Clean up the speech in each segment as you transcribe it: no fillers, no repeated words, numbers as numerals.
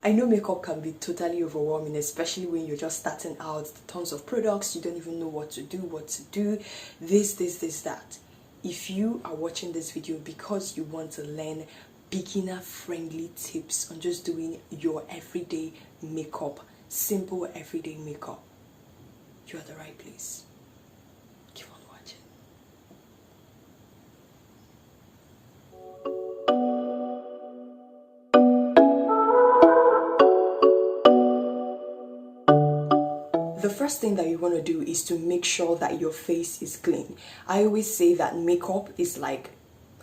I know makeup can be totally overwhelming, especially when you're just starting out, tons of products, you don't even know what to do, this, that. If you are watching this video because you want to learn beginner friendly tips on just doing your everyday makeup, simple everyday makeup, you're at the right place. Keep on watching. The first thing that you want to do is to make sure that your face is clean. I always say that makeup is like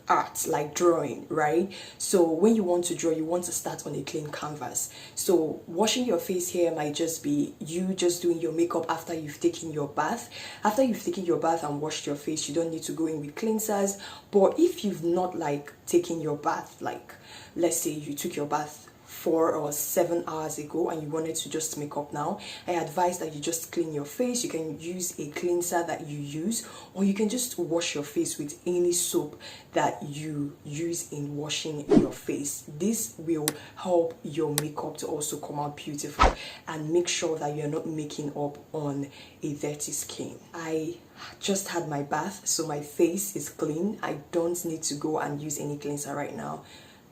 art, like drawing, right? So when you want to draw, you want to start on a clean canvas. So washing your face here might just be you just doing your makeup after you've taken your bath. After you've taken your bath and washed your face, you don't need to go in with cleansers. But if you've not like taken your bath, like let's say you took your bath 4 or 7 hours ago and you wanted to just make up now, I advise that you just clean your face. You can use a cleanser that you use, or you can just wash your face with any soap that you use in washing your face. This will help your makeup to also come out beautiful and make sure that you're not making up on a dirty skin. I just had my bath, so my face is clean. I don't need to go and use any cleanser right now.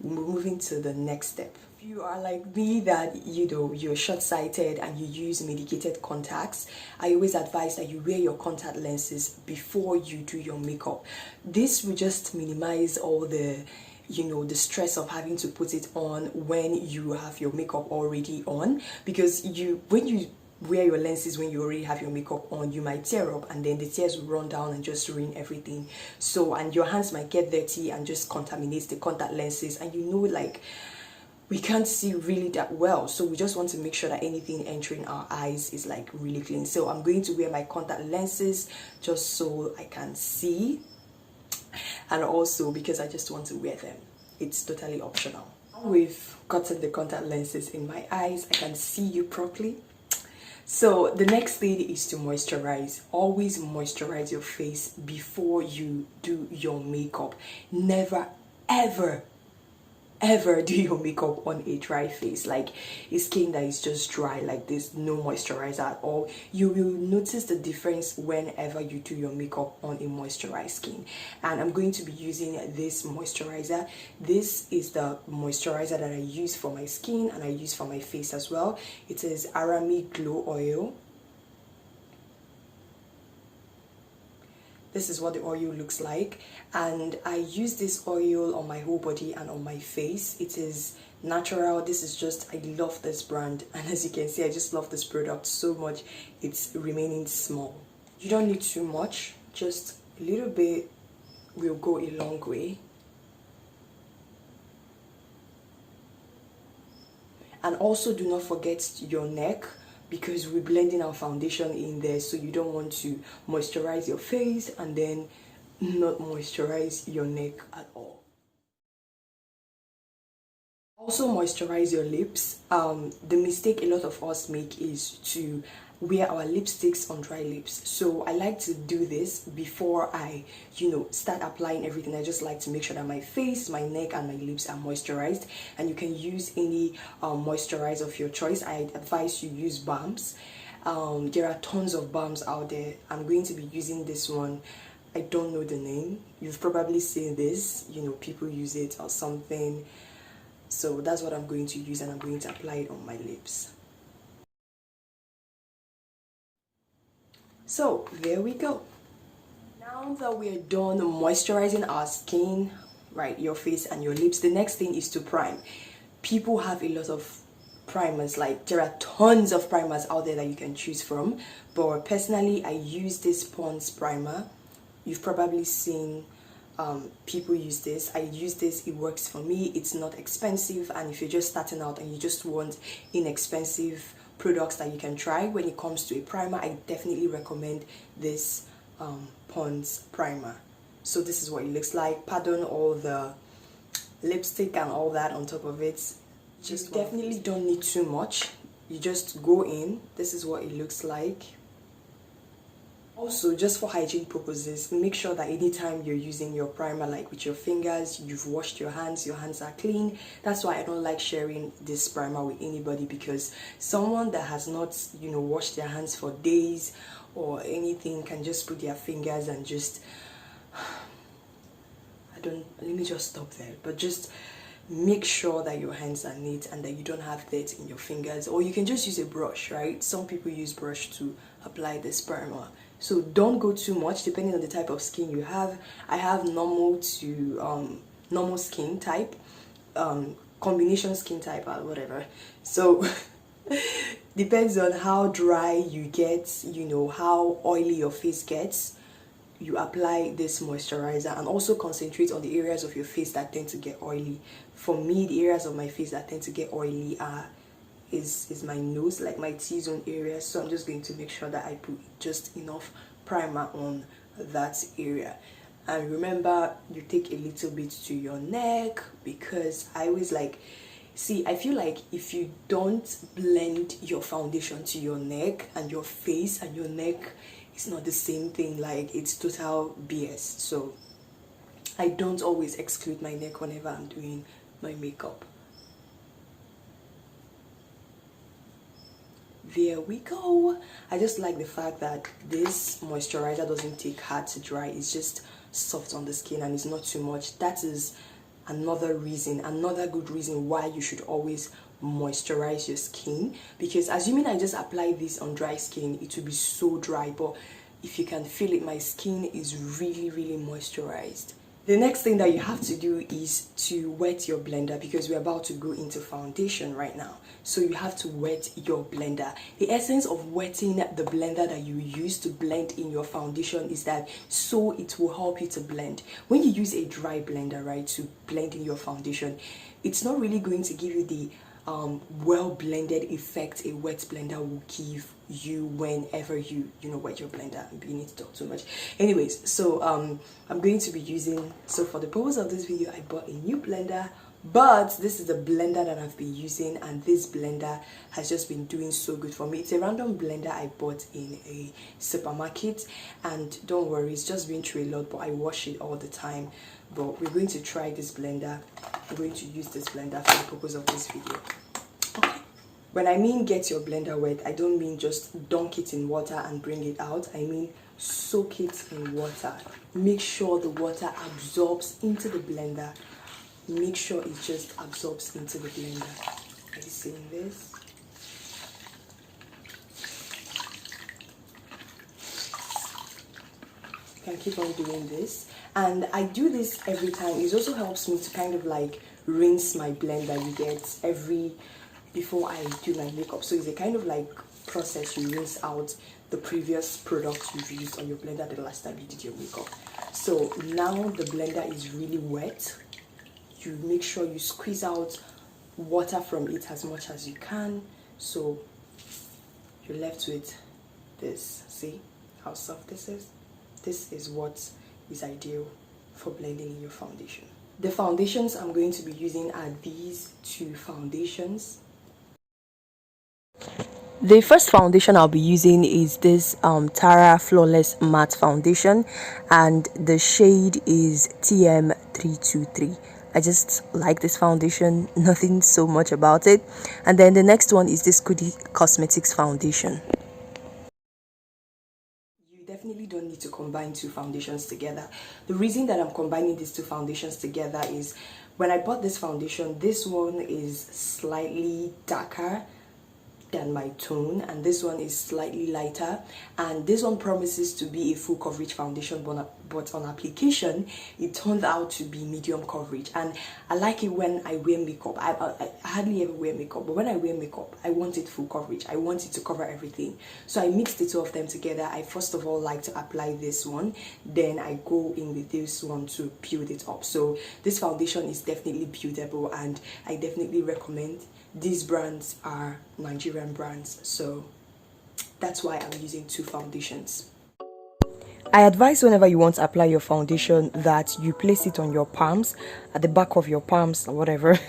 Moving to the next step. If you are like me, that you're short-sighted and you use medicated contacts, I always advise that you wear your contact lenses before you do your makeup. This will just minimize all the the stress of having to put it on when you have your makeup already on, because when you wear your lenses when you already have your makeup on, you might tear up and then the tears will run down and just ruin everything. So, and your hands might get dirty and just contaminate the contact lenses, and like we can't see really that well. So we just want to make sure that anything entering our eyes is like really clean. So I'm going to wear my contact lenses just so I can see, and also because I just want to wear them. It's totally optional. We've gotten the contact lenses in my eyes, I can see you properly. So the next thing is to moisturize. Always moisturize your face before you do your makeup. Never ever do your makeup on a dry face, like a skin that is just dry, like this, no moisturizer at all. You will notice the difference whenever you do your makeup on a moisturized skin. And I'm going to be using this moisturizer. This is the moisturizer that I use for my skin and I use for my face as well. It is Arami Glow Oil. This is what the oil looks like, and I use this oil on my whole body and on my face. It is natural. This is just, I love this brand, and as you can see, I just love this product so much. It's remaining small. You don't need too much, just a little bit will go a long way. And also do not forget your neck, because we're blending our foundation in there, so you don't want to moisturize your face and then not moisturize your neck at all. Also moisturize your lips. The mistake a lot of us make is to wear our lipsticks on dry lips. So I like to do this before I start applying everything. I just like to make sure that my face, my neck and my lips are moisturized, and you can use any moisturizer of your choice. I advise you use balms. There are tons of balms out there. I'm going to be using this one. I don't know the name. You've probably seen this, people use it or something. So that's what I'm going to use, and I'm going to apply it on my lips. So there we go. Now that we're done moisturizing our skin, right, your face and your lips, the next thing is to prime. People have a lot of primers, like there are tons of primers out there that you can choose from, but personally I use this Pond's primer. You've probably seen people use this. I use this, it works for me. It's not expensive, and if you're just starting out and you just want inexpensive products that you can try when it comes to a primer, I definitely recommend this Pond's primer. So this is what it looks like. Pardon all the lipstick and all that on top of it. Just definitely don't need too much. You just go in. This is what it looks like. Also, just for hygiene purposes, make sure that anytime you're using your primer, like with your fingers, you've washed your hands are clean. That's why I don't like sharing this primer with anybody, because someone that has not, washed their hands for days or anything can just put their fingers and just, let me just stop there. But just make sure that your hands are neat and that you don't have dirt in your fingers, or you can just use a brush, right? Some people use brush to apply this primer. So don't go too much depending on the type of skin you have. I have normal to normal skin type, combination skin type, or whatever. So depends on how dry you get, how oily your face gets. You apply this moisturizer, and also concentrate on the areas of your face that tend to get oily. For me, the areas of my face that tend to get oily is my nose, like my T-zone area. So I'm just going to make sure that I put just enough primer on that area. And remember, you take a little bit to your neck, because I always I feel like if you don't blend your foundation to your neck, and your face and your neck, it's not the same thing. Like, it's total BS. So I don't always exclude my neck whenever I'm doing my makeup. There we go. I just like the fact that this moisturizer doesn't take hard to dry. It's just soft on the skin and it's not too much. That is another good reason why you should always moisturize your skin, because assuming I just apply this on dry skin, it will be so dry. But if you can feel it, my skin is really moisturized. The next thing that you have to do is to wet your blender, because we're about to go into foundation right now. So you have to wet your blender. The essence of wetting the blender that you use to blend in your foundation is that so it will help you to blend. When you use a dry blender, right, to blend in your foundation, it's not really going to give you the well blended effect a wet blender will give you whenever you wet your blender. You need to talk too much. Anyways, so I'm going to be using, so for the purpose of this video, I bought a new blender, but this is the blender that I've been using, and this blender has just been doing so good for me. It's a random blender I bought in a supermarket, and don't worry, it's just been through a lot, but I wash it all the time. But we're going to try this blender. I'm going to use this blender for the purpose of this video. Okay. When I mean get your blender wet, I don't mean just dunk it in water and bring it out. I mean soak it in water. Make sure the water absorbs into the blender. Make sure it just absorbs into the blender. Are you seeing this? You can keep on doing this. And I do this every time. It also helps me to kind of like rinse my blender, you get, before I do my makeup. So it's a kind of like process. You rinse out the previous product you've used on your blender the last time you did your makeup. So now the blender is really wet. You make sure you squeeze out water from it as much as you can. So you're left with this. See how soft this is? This is what is ideal for blending in your foundation. The foundations I'm going to be using are these two foundations. The first foundation I'll be using is this Tara Flawless Matte Foundation, and the shade is TM323. I just like this foundation, nothing so much about it. And then the next one is this Kudi Cosmetics foundation. Definitely don't need to combine two foundations together. The reason that I'm combining these two foundations together is when I bought this foundation, this one is slightly darker than my tone, and this one is slightly lighter, and this one promises to be a full coverage foundation, but on application it turned out to be medium coverage. And I like it when I wear makeup. I hardly ever wear makeup, but when I wear makeup I want it full coverage. I want it to cover everything. So I mixed the two of them together. I first of all like to apply this one, then I go in with this one to build it up. So this foundation is definitely buildable, and I definitely recommend. These brands are Nigerian brands, so that's why I'm using two foundations. I advise whenever you want to apply your foundation that you place it on your palms, at the back of your palms or whatever.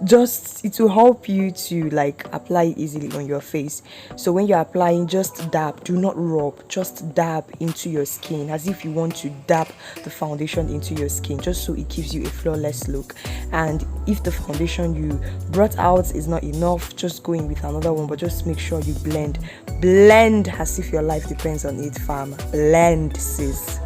Just it will help you to like apply it easily on your face. So when you're applying, just dab, do not rub, just dab into your skin as if you want to dab the foundation into your skin, just so it gives you a flawless look. And if the foundation you brought out is not enough, just go in with another one, but just make sure you blend as if your life depends on it, fam. Blend, sis.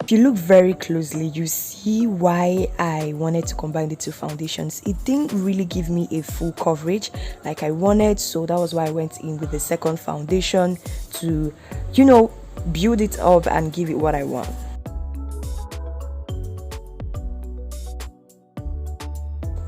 If you look very closely, you see why I wanted to combine the two foundations. It didn't really give me a full coverage like I wanted, so that was why I went in with the second foundation to, build it up and give it what I want.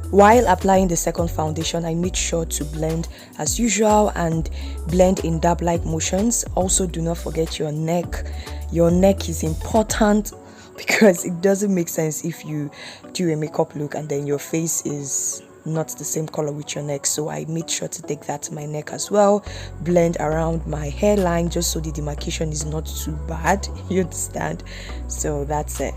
While applying the second foundation, I made sure to blend as usual and blend in dab-like motions. Also, do not forget your neck. Your neck is important because it doesn't make sense if you do a makeup look and then your face is not the same color with your neck. So I made sure to take that to my neck as well, blend around my hairline just so the demarcation is not too bad. You understand? So that's it.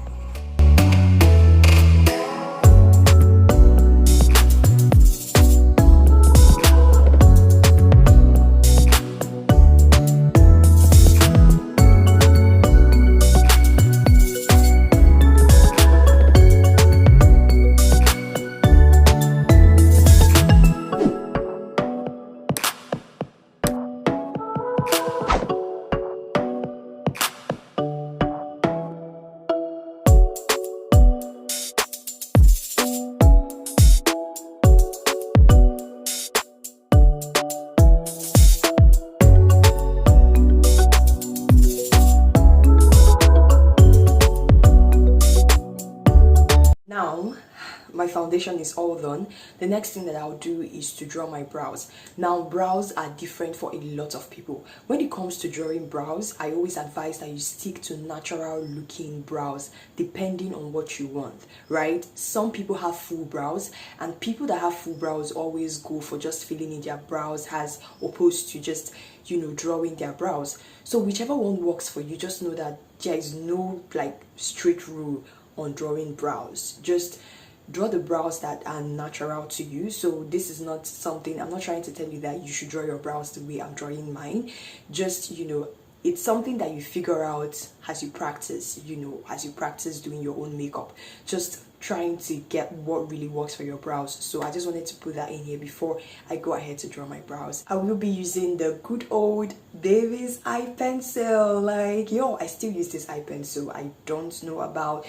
Now, my foundation is all done. The next thing that I'll do is to draw my brows. Now, brows are different for a lot of people. When it comes to drawing brows, I always advise that you stick to natural looking brows depending on what you want, right? Some people have full brows, and people that have full brows always go for just filling in their brows as opposed to just drawing their brows. So whichever one works for you, just know that there is no like strict rule on drawing brows. Just draw the brows that are natural to you. So this is not something, I'm not trying to tell you that you should draw your brows the way I'm drawing mine. Just it's something that you figure out as you practice, as you practice doing your own makeup, just trying to get what really works for your brows. So I just wanted to put that in here before I go ahead to draw my brows. I will be using the good old Davis eye pencil. Like, I still use this eye pencil. I don't know about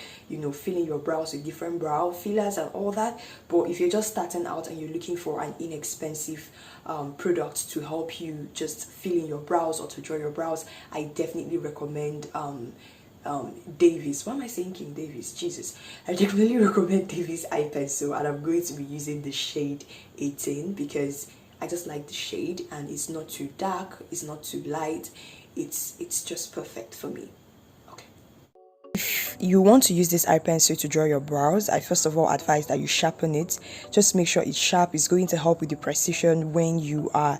filling your brows with different brow fillers and all that, but if you're just starting out and you're looking for an inexpensive product to help you just fill in your brows or to draw your brows, I definitely recommend Davis. Why am I saying King Davis? Jesus. I definitely recommend Davis eye pencil, and I'm going to be using the shade 18 because I just like the shade, and it's not too dark, it's not too light, it's just perfect for me. If you want to use this eye pencil to draw your brows, I first of all advise that you sharpen it. Just make sure it's sharp. It's going to help with the precision when you are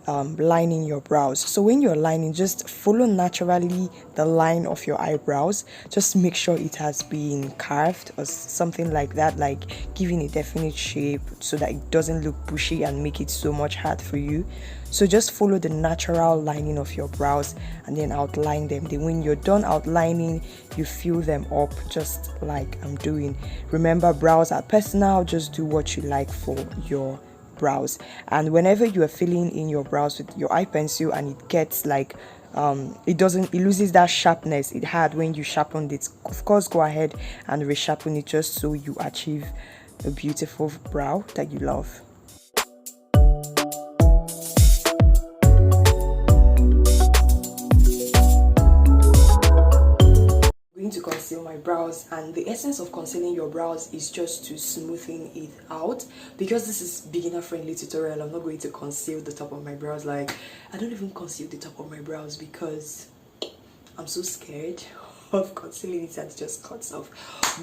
lining your brows. So when you're lining, just follow naturally the line of your eyebrows. Just make sure it has been carved or something like that, like giving a definite shape so that it doesn't look bushy and make it so much hard for you. So just follow the natural lining of your brows and then outline them. Then when you're done outlining, you fill them up just like I'm doing. Remember, brows are personal. Just do what you like for your brows. And whenever you are filling in your brows with your eye pencil and it gets like it loses that sharpness it had when you sharpened it, of course go ahead and resharpen it just so you achieve a beautiful brow that you love. To conceal my brows, and the essence of concealing your brows is just to smoothing it out. Because this is beginner friendly tutorial, I'm not going to conceal the top of my brows. Like, I don't even conceal the top of my brows because I'm so scared. of concealing it and it just cuts off.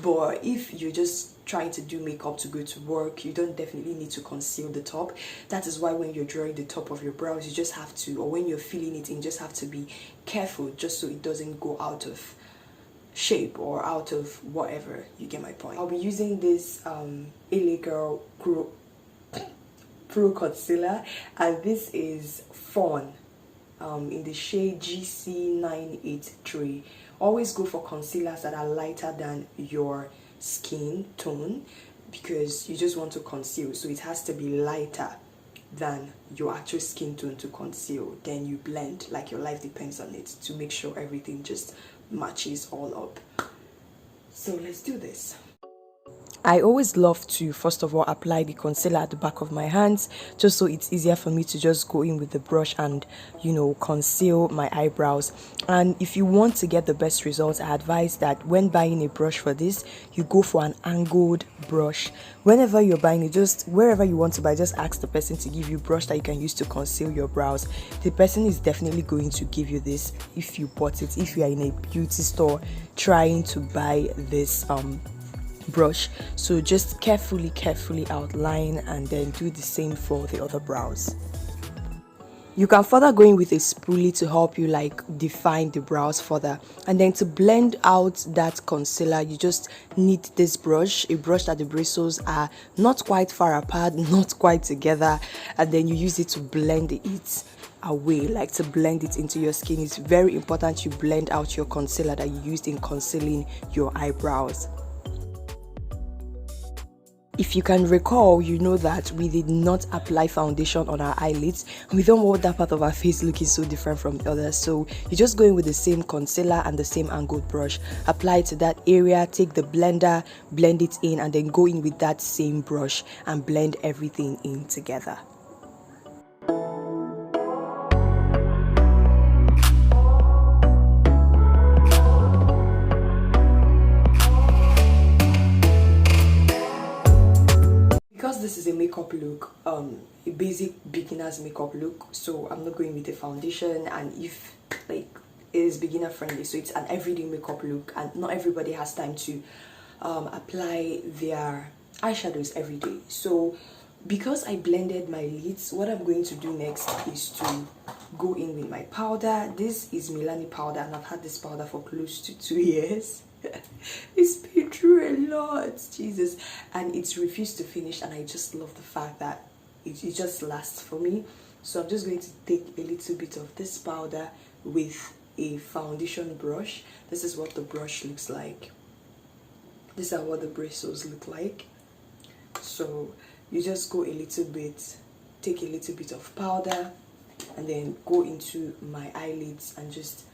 But if you're just trying to do makeup to go to work, you don't definitely need to conceal the top. That is why when you're drawing the top of your brows, you just have to, or when you're filling it in, you just have to be careful just so it doesn't go out of shape or out of whatever. You get my point. I'll be using this LA Girl Pro Concealer, and this is Fawn in the shade GC983. Always go for concealers that are lighter than your skin tone, because you just want to conceal, so it has to be lighter than your actual skin tone to conceal. Then you blend like your life depends on it to make sure everything just matches all up. So let's do this. I always love to first of all apply the concealer at the back of my hands, just so it's easier for me to just go in with the brush and, you know, conceal my eyebrows. And if you want to get the best results, I advise that when buying a brush for this, you go for an angled brush. Whenever you're buying it, just wherever you want to buy, just ask the person to give you a brush that you can use to conceal your brows. The person is definitely going to give you this if you bought it, if you are in a beauty store trying to buy this brush. So just carefully outline and then do the same for the other brows. You can further go in with a spoolie to help you like define the brows further, and then to blend out that concealer you just need this brush, a brush that the bristles are not quite far apart, not quite together, and then you use it to blend it away, like to blend it into your skin. It's very important you blend out your concealer that you used in concealing your eyebrows. If you can recall, you know that we did not apply foundation on our eyelids, and we don't want that part of our face looking so different from the others. So you just go in with the same concealer and the same angled brush, apply it to that area, take the blender, blend it in, and then go in with that same brush and blend everything in together. This is a makeup look, a basic beginner's makeup look, so I'm not going with a foundation, and if like it is beginner friendly, so it's an everyday makeup look, and not everybody has time to apply their eyeshadows every day. So because I blended my lids, what I'm going to do next is to go in with my powder. This is Milani powder, and I've had this powder for close to 2 years. It's been through a lot, Jesus, and it's refused to finish, and I just love the fact that it just lasts for me. So I'm just going to take a little bit of this powder with a foundation brush. This is what the brush looks like. These are what the bristles look like. So you just go a little bit, take a little bit of powder, and then go into my eyelids and just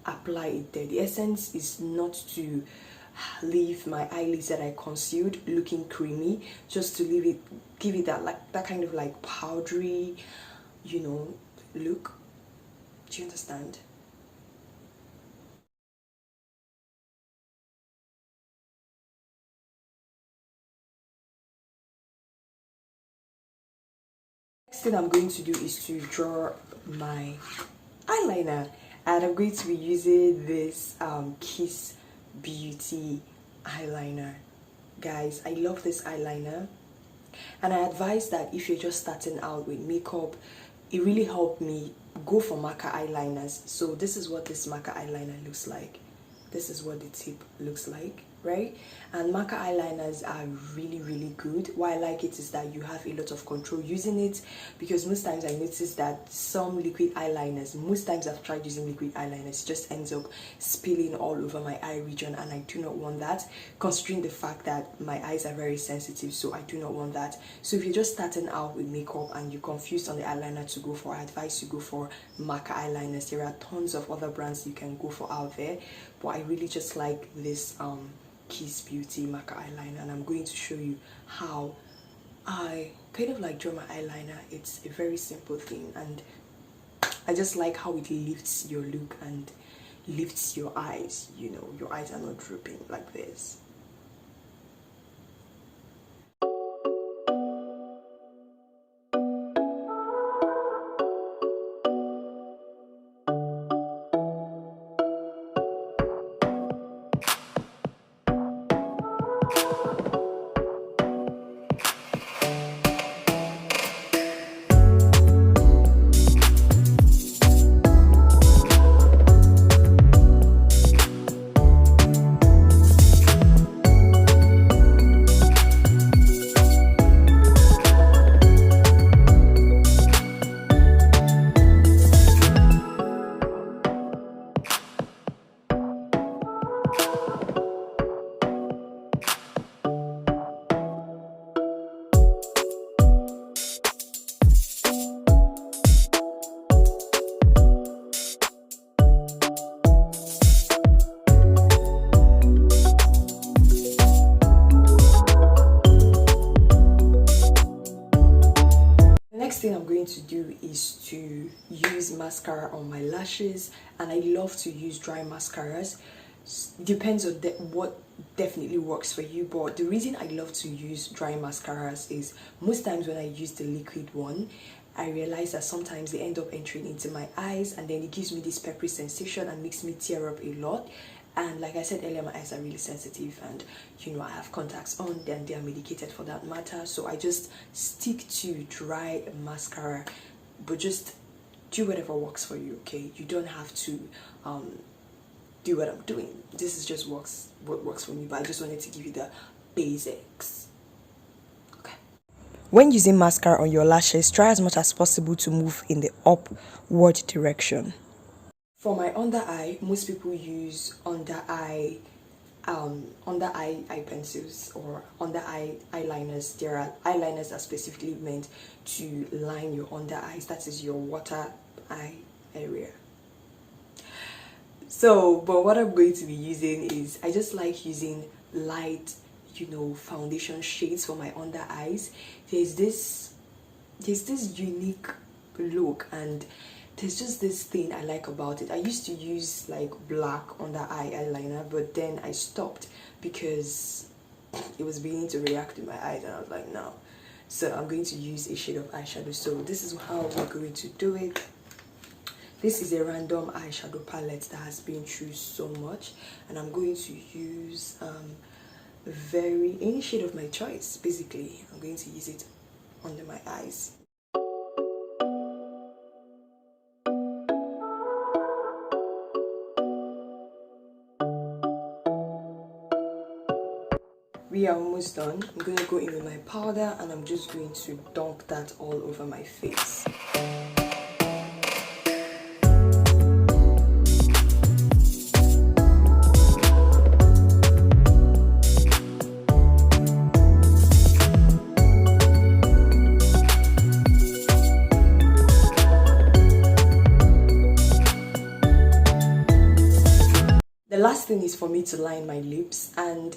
apply it there. The essence is not to leave my eyelids that I concealed looking creamy, just to leave it, give it that like that kind of like powdery, you know, look. Do you understand? Next thing I'm going to do is to draw my eyeliner, and I'm going to be using this Kiss Beauty eyeliner. Guys, I love this eyeliner, and I advise that if you're just starting out with makeup, it really helped me go for marker eyeliners. So this is what this marker eyeliner looks like. This is what the tip looks like, right? And marker eyeliners are really good. Why I like it is that you have a lot of control using it, because most times I notice that some liquid eyeliners, most times I've tried using liquid eyeliners, it just ends up spilling all over my eye region, and I do not want that, considering the fact that my eyes are very sensitive. So I do not want that. So if you're just starting out with makeup and you're confused on the eyeliner to go for, I advise you go for marker eyeliners. There are tons of other brands you can go for out there, but I really just like this Kiss Beauty marker eyeliner, and I'm going to show you how I kind of like draw my eyeliner. It's a very simple thing, and I just like how it lifts your look and lifts your eyes. You know, your eyes are not drooping like this. going to do is to use mascara on my lashes, and I love to use dry mascaras. Depends on what definitely works for you, but the reason I love to use dry mascaras is most times when I use the liquid one, I realize that sometimes they end up entering into my eyes, and then it gives me this peppery sensation and makes me tear up a lot. And like I said earlier, my eyes are really sensitive, and I have contacts on, and they are medicated for that matter. So I just stick to dry mascara, but just do whatever works for you, okay? You don't have to do what I'm doing. This is just what works for me, but I just wanted to give you the basics. Okay. When using mascara on your lashes, try as much as possible to move in the upward direction. For my under eye, most people use under eye eye pencils or under eye eyeliners. There are eyeliners that are specifically meant to line your under eyes. That is your water eye area. So, but what I'm going to be using is, I just like using light, foundation shades for my under eyes. There's this unique look, and there's just this thing I like about it. I used to use like black under eye eyeliner, but then I stopped because it was beginning to react to my eyes, and I was like, no. So I'm going to use a shade of eyeshadow. So this is how we're going to do it. This is a random eyeshadow palette that has been through so much, and I'm going to use any shade of my choice. Basically, I'm going to use it under my eyes. We are almost done. I'm going to go in with my powder, and I'm just going to dunk that all over my face. The last thing is for me to line my lips and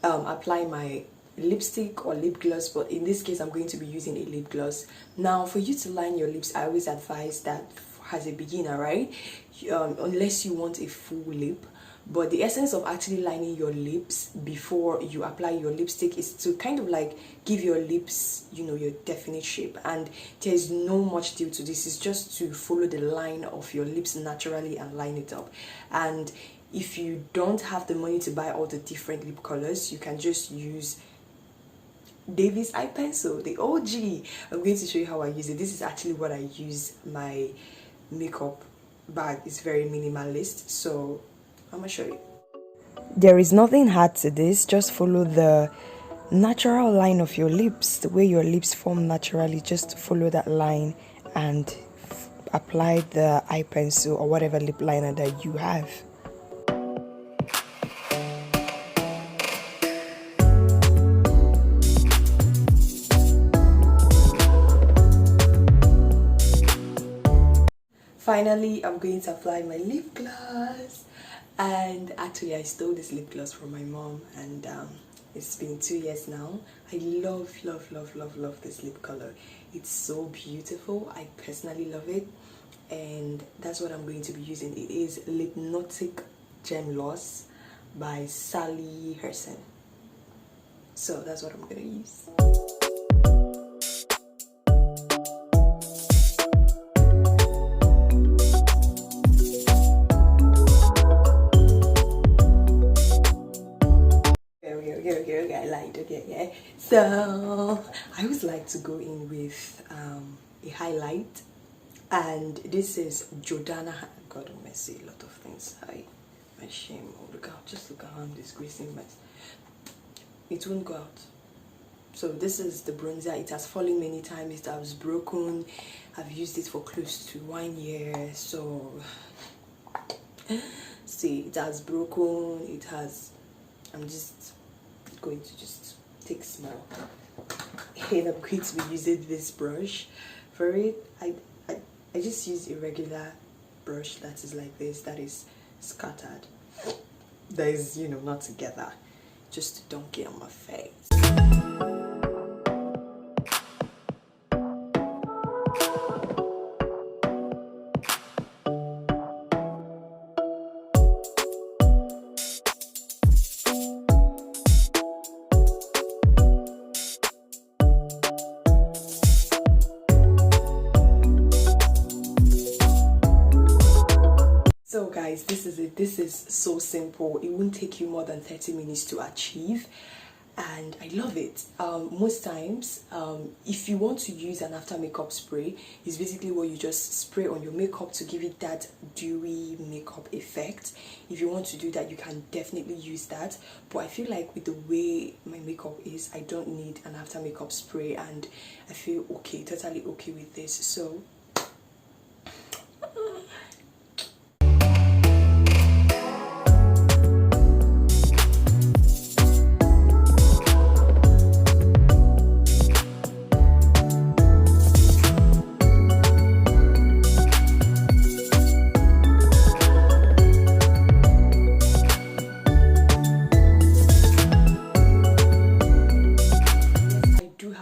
apply my lipstick or lip gloss, but in this case I'm going to be using a lip gloss. Now, for you to line your lips, I always advise that as a beginner, right, unless you want a full lip, but the essence of actually lining your lips before you apply your lipstick is to kind of like give your lips, your definite shape. And there's no much deal to this. It's just to follow the line of your lips naturally and line it up. And if you don't have the money to buy all the different lip colors, you can just use David's eye pencil, the OG. I'm going to show you how I use it. This is actually what I use my makeup bag. It's very minimalist, so I'm gonna show you. There is nothing hard to this. Just follow the natural line of your lips, the way your lips form naturally. Just follow that line and apply the eye pencil or whatever lip liner that you have. Finally, I'm going to apply my lip gloss, and actually I stole this lip gloss from my mom, and it's been 2 years now. I love this lip color. It's so beautiful. I personally love it, and that's what I'm going to be using. It is Lipnotic Gem Gloss by Sally Herson. So that's what I'm going to use. Okay. So I always like to go in with a highlight, and this is Jordana. God oh mercy, a lot of things. My shame. Oh, just look at how I'm disgracing myself. It won't go out. So this is the bronzer. It has fallen many times. It has broken. I've used it for close to 1 year. So see, it has broken. I'm just going to just take small, and I'm going to be using this brush for it. I just use a regular brush that is like this, that is scattered, that is not together, just to dunk it on my face. is it. This is so simple. It won't take you more than 30 minutes to achieve, and I love it. Most times, if you want to use an after makeup spray, it's basically what you just spray on your makeup to give it that dewy makeup effect. If you want to do that, you can definitely use that, but I feel like with the way my makeup is, I don't need an after makeup spray, and I feel okay, totally okay with this. So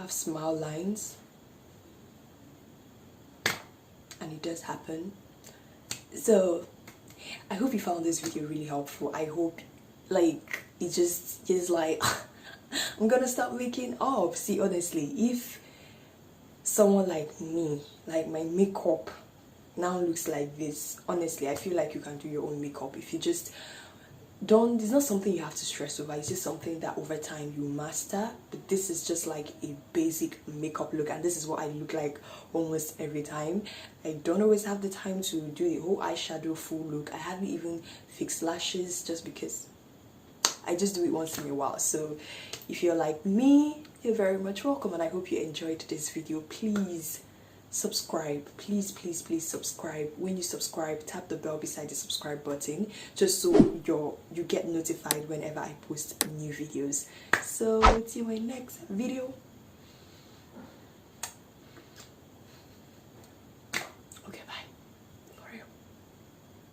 smile lines, and it does happen. So I hope you found this video really helpful. I hope like it just is like I'm gonna stop making up. See, honestly, if someone like me, like my makeup now looks like this, honestly I feel like you can do your own makeup if you just don't. It's not something you have to stress over, it's just something that over time you master. But this is just like a basic makeup look, and this is what I look like almost every time. I don't always have the time to do the whole eyeshadow full look. I haven't even fixed lashes just because I just do it once in a while. So if you're like me, you're very much welcome, and I hope you enjoyed this video. Please subscribe, please subscribe. When you subscribe, tap the bell beside the subscribe button, just so you get notified whenever I post new videos. So see you in my next video.